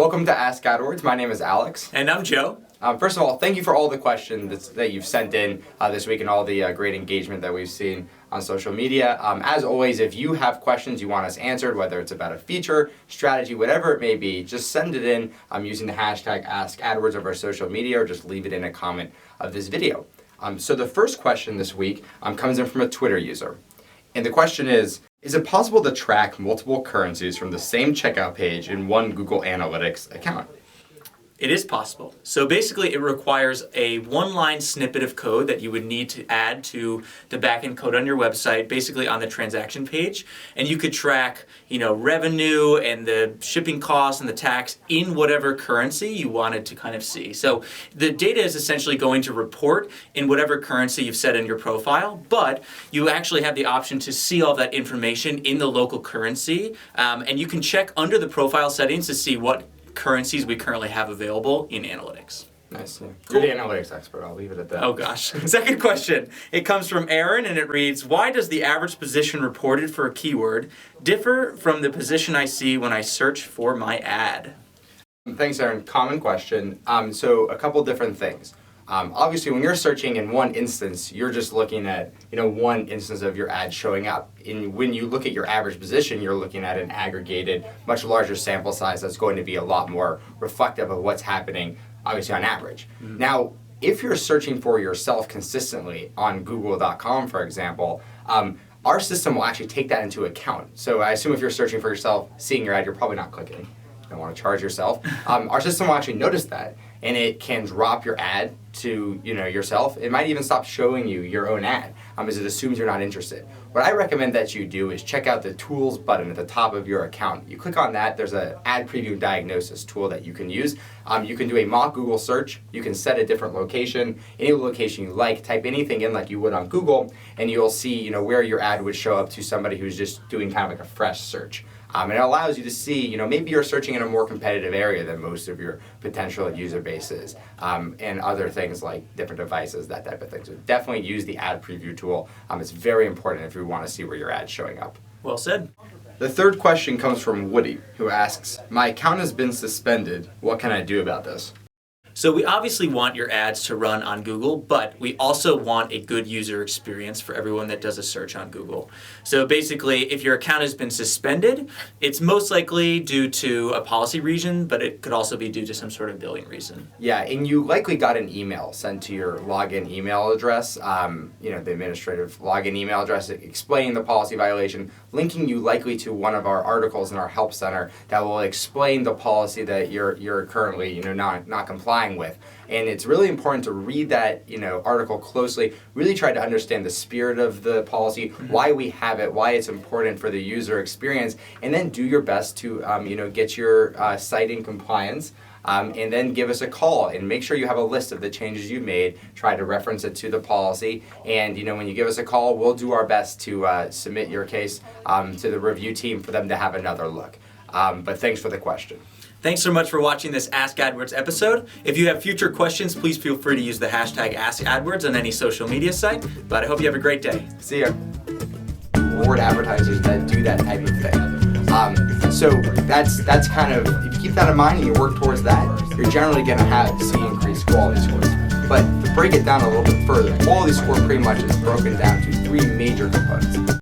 Welcome to Ask Adwords. My name is Alex. And I'm Joe. First of all, thank you for all the questions that you've sent in this week and all the great engagement that we've seen on social media. As always, if you have questions you want us answered, whether it's about a feature, strategy, whatever it may be, just send it in using the hashtag AskAdwords of our social media, or just leave it in a comment of this video. So the first question this week comes in from a Twitter user. And the question is it possible to track multiple currencies from the same checkout page in one Google Analytics account? It is possible. So basically it requires a one-line snippet of code that you would need to add to the backend code on your website, basically on the transaction page. And you could track, revenue and the shipping costs and the tax in whatever currency you wanted to kind of see. So the data is essentially going to report in whatever currency you've set in your profile, but you actually have the option to see all that information in the local currency. And you can check under the profile settings to see what currencies we currently have available in analytics. Nice. Yeah. Cool. You're the analytics expert. I'll leave it at that. Oh gosh. Second question. It comes from Aaron and it reads, why does the average position reported for a keyword differ from the position I see when I search for my ad? Thanks, Aaron. Common question. So a couple different things. Obviously, when you're searching in one instance, you're just looking at one instance of your ad showing up. When you look at your average position, you're looking at an aggregated, much larger sample size that's going to be a lot more reflective of what's happening, obviously on average. Mm-hmm. Now, if you're searching for yourself consistently on Google.com, for example, our system will actually take that into account. So I assume if you're searching for yourself, seeing your ad, you're probably not clicking. You don't want to charge yourself. Our system will actually notice that, and it can drop your ad to yourself. It might even stop showing you your own ad as it assumes you're not interested. What I recommend that you do is check out the Tools button at the top of your account. You click on that, there's an ad preview diagnosis tool that you can use. You can do a mock Google search. You can set a different location, any location you like, type anything in like you would on Google, and you'll see where your ad would show up to somebody who's just doing kind of like a fresh search. And it allows you to see, maybe you're searching in a more competitive area than most of your potential user bases, and other things like different devices, that type of thing. So definitely use the ad preview tool. It's very important if you want to see where your ad's showing up. Well said. The third question comes from Woody, who asks, my account has been suspended. What can I do about this? So we obviously want your ads to run on Google, but we also want a good user experience for everyone that does a search on Google. So basically, if your account has been suspended, it's most likely due to a policy reason, but it could also be due to some sort of billing reason. Yeah, and you likely got an email sent to your login email address, the administrative login email address explaining the policy violation, linking you likely to one of our articles in our help center that will explain the policy that you're currently not complying with. And it's really important to read that article closely, really try to understand the spirit of the policy, why we have it, why it's important for the user experience, and then do your best to get your site in compliance. And then give us a call and make sure you have a list of the changes you made. Try to reference it to the policy, and when you give us a call, we'll do our best to submit your case to the review team for them to have another look. But thanks for the question. Thanks so much for watching this Ask AdWords episode. If you have future questions, please feel free to use the hashtag AskAdwords on any social media site. But I hope you have a great day. See ya. Reward advertisers that do that type of thing. So that's kind of, if you keep that in mind and you work towards that, you're generally going to see increased quality scores. But to break it down a little bit further, quality score pretty much is broken down to three major components.